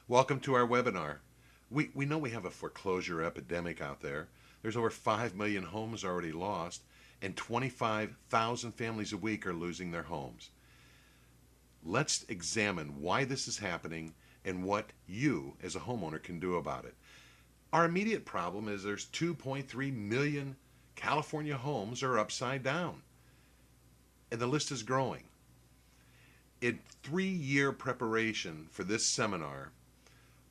Welcome to our webinar. We know we have a foreclosure epidemic out there. There's over 5 million homes already lost, and 25,000 families a week are losing their homes. Let's examine why this is happening and what you, as a homeowner, can do about it. Our immediate problem is there's 2.3 million California homes are upside down, and the list is growing. In 3-year preparation for this seminar,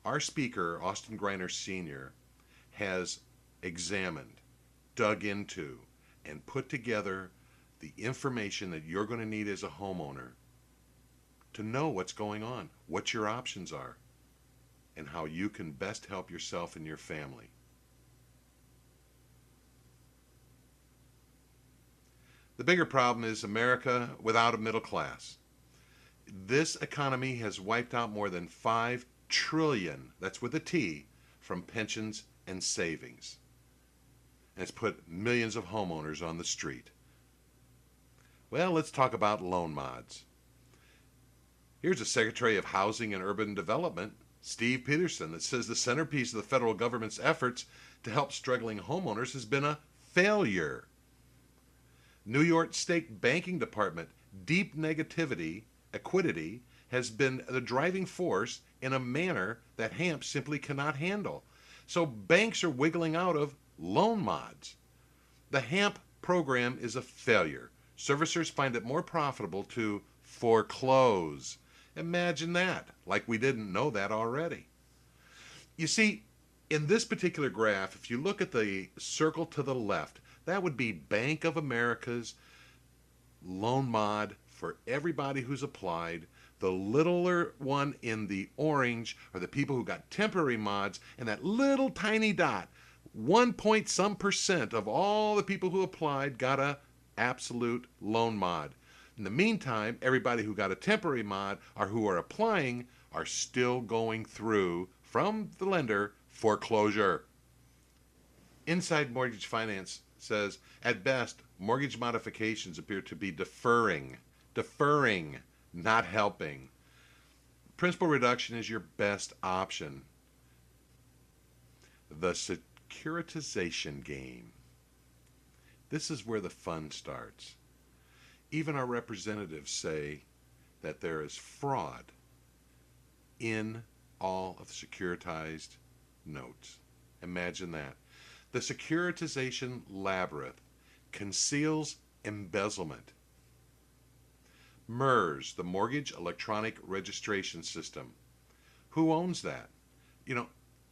our speaker, Austin Greiner Sr., has examined, dug into, and put together the information that you're going to need as a homeowner to know what's going on, what your options are, and how you can best help yourself and your family. The bigger problem is America without a middle class. This economy has wiped out more than 5 trillion, that's with a T, from pensions and savings. And it's put millions of homeowners on the street. Well, let's talk about loan mods. Here's the Secretary of Housing and Urban Development, Steve Peterson, that says the centerpiece of the federal government's efforts to help struggling homeowners has been a failure. New York State Banking Department, deep negativity, equity, has been the driving force in a manner that HAMP simply cannot handle. So banks are wiggling out of loan mods. The HAMP program is a failure. Servicers find it more profitable to foreclose. Imagine that, like we didn't know that already. You see, in this particular graph, if you look at the circle to the left, that would be Bank of America's loan mod for everybody who's applied. The littler one in the orange are the people who got temporary mods, and that little tiny dot, 1 point some percent of all the people who applied got a absolute loan mod. In the meantime, everybody who got a temporary mod or who are applying are still going through, from the lender, foreclosure. Inside Mortgage Finance says, at best, mortgage modifications appear to be deferring, not helping. Principal reduction is your best option. The securitization game. This is where the fun starts. Even our representatives say that there is fraud in all of the securitized notes. Imagine that. The securitization labyrinth conceals embezzlement. MERS, the Mortgage Electronic Registration System. Who owns that? You know,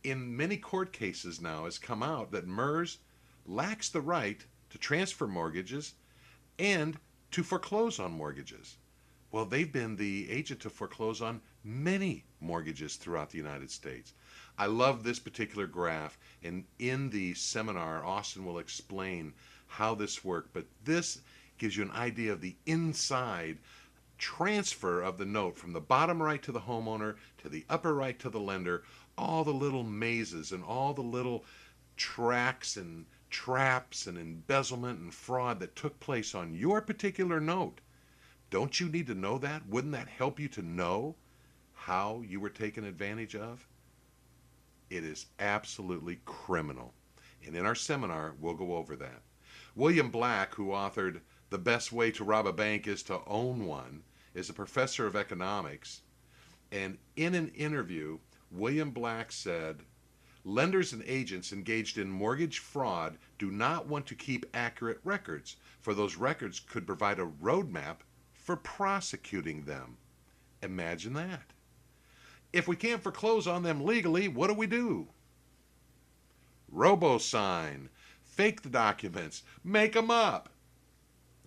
in many court cases now has come out that MERS lacks the right to transfer mortgages and to foreclose on mortgages. Well, they've been the agent to foreclose on many mortgages throughout the United States. I love this particular graph, and in the seminar, Austin will explain how this works, but this gives you an idea of the inside transfer of the note from the bottom right to the homeowner to the upper right to the lender, all the little mazes and all the little tracks and traps and embezzlement and fraud that took place on your particular note. Don't you need to know that? Wouldn't that help you to know how you were taken advantage of? It is absolutely criminal. And in our seminar, we'll go over that. William Black, who authored The Best Way to Rob a Bank is to Own One, is a professor of economics. And in an interview, William Black said, lenders and agents engaged in mortgage fraud do not want to keep accurate records, for those records could provide a roadmap for prosecuting them. Imagine that. If we can't foreclose on them legally, what do? Robo-sign, fake the documents, make them up.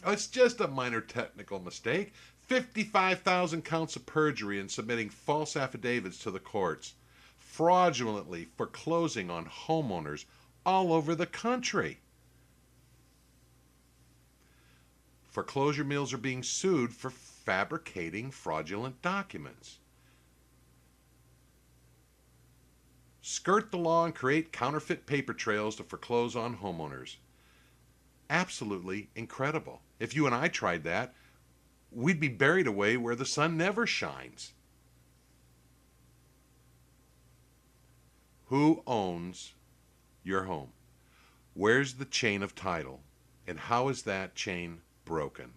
It's just a minor technical mistake. 55,000 counts of perjury in submitting false affidavits to the courts, fraudulently foreclosing on homeowners all over the country. Foreclosure mills are being sued for fabricating fraudulent documents. Skirt the law and create counterfeit paper trails to foreclose on homeowners. Absolutely incredible. If you and I tried that, we'd be buried away where the sun never shines. Who owns your home? Where's the chain of title? And how is that chain broken?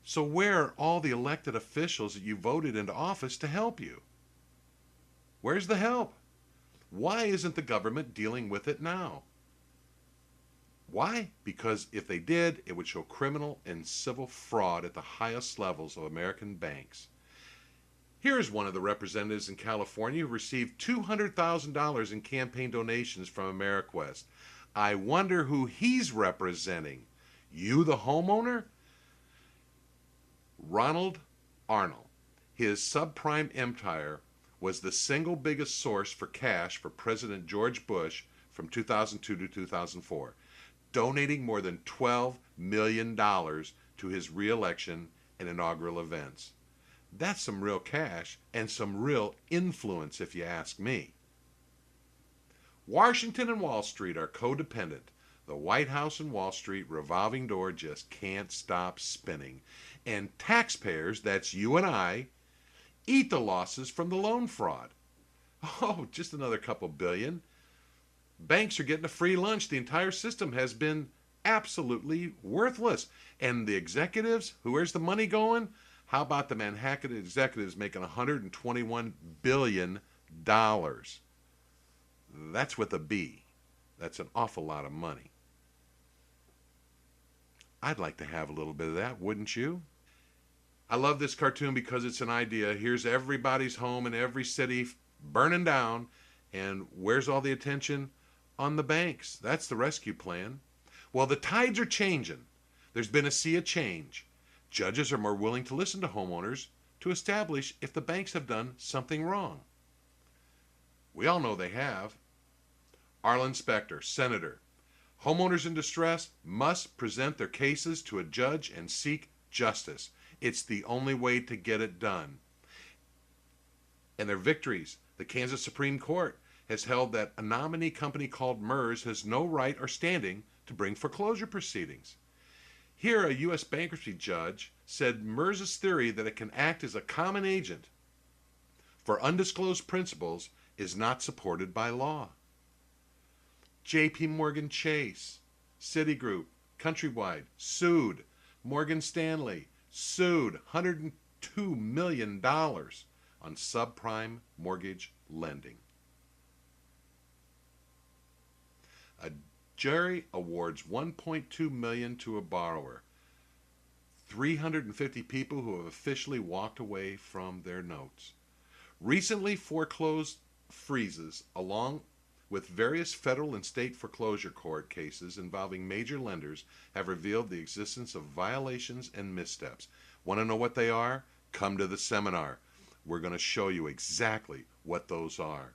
So where are all the elected officials that you voted into office to help you? Where's the help? Why isn't the government dealing with it now? Why? Because if they did, it would show criminal and civil fraud at the highest levels of American banks. Here is one of the representatives in California who received $200,000 in campaign donations from Ameriquest. I wonder who he's representing. You, the homeowner? Ronald Arnold. His subprime empire was the single biggest source for cash for President George Bush from 2002 to 2004, donating more than $12 million to his reelection and inaugural events. That's some real cash and some real influence, if you ask me. Washington and Wall Street are codependent. The White House and Wall Street revolving door just can't stop spinning. And taxpayers, that's you and I, eat the losses from the loan fraud. Oh, just another couple billion. Banks are getting a free lunch. The entire system has been absolutely worthless. And the executives, where's the money going? How about the Manhattan executives making $121 billion? That's with a B. That's an awful lot of money. I'd like to have a little bit of that, wouldn't you? I love this cartoon because it's an idea. Here's everybody's home in every city burning down, and where's all the attention? On the banks. That's the rescue plan. Well, the tides are changing. There's been a sea of change. Judges are more willing to listen to homeowners to establish if the banks have done something wrong. We all know they have. Arlen Specter, Senator. Homeowners in distress must present their cases to a judge and seek justice. It's the only way to get it done. And their victories. The Kansas Supreme Court has held that a nominee company called MERS has no right or standing to bring foreclosure proceedings. Here, a U.S. bankruptcy judge said MERS's theory that it can act as a common agent for undisclosed principals is not supported by law. J.P. Morgan Chase, Citigroup, Countrywide sued. Morgan Stanley sued $102 million on subprime mortgage lending. A jury awards $1.2 million to a borrower. 350 people who have officially walked away from their notes. Recently foreclosed freezes, along with various federal and state foreclosure court cases involving major lenders, have revealed the existence of violations and missteps. Want to know what they are? Come to the seminar. We're going to show you exactly what those are.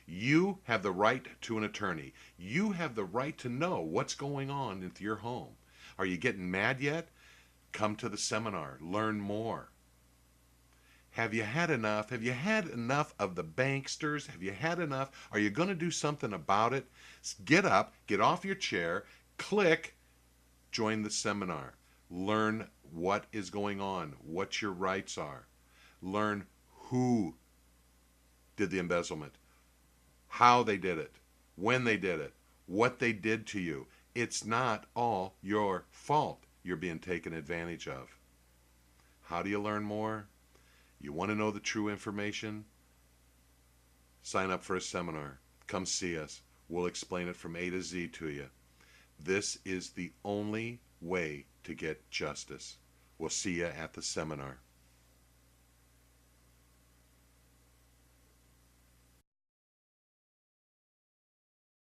You have the right to an attorney. You have the right to know what's going on with your home. Are you getting mad yet? Come to the seminar. Learn more. Have you had enough? Have you had enough of the banksters? Have you had enough? Are you going to do something about it? Get up, get off your chair, click, join the seminar. Learn what is going on, what your rights are. Learn who did the embezzlement, how they did it, when they did it, what they did to you. It's not all your fault you're being taken advantage of. How do you learn more? You want to know the true information? Sign up for a seminar. Come see us. We'll explain it from A to Z to you. This is the only way to get justice. We'll see you at the seminar.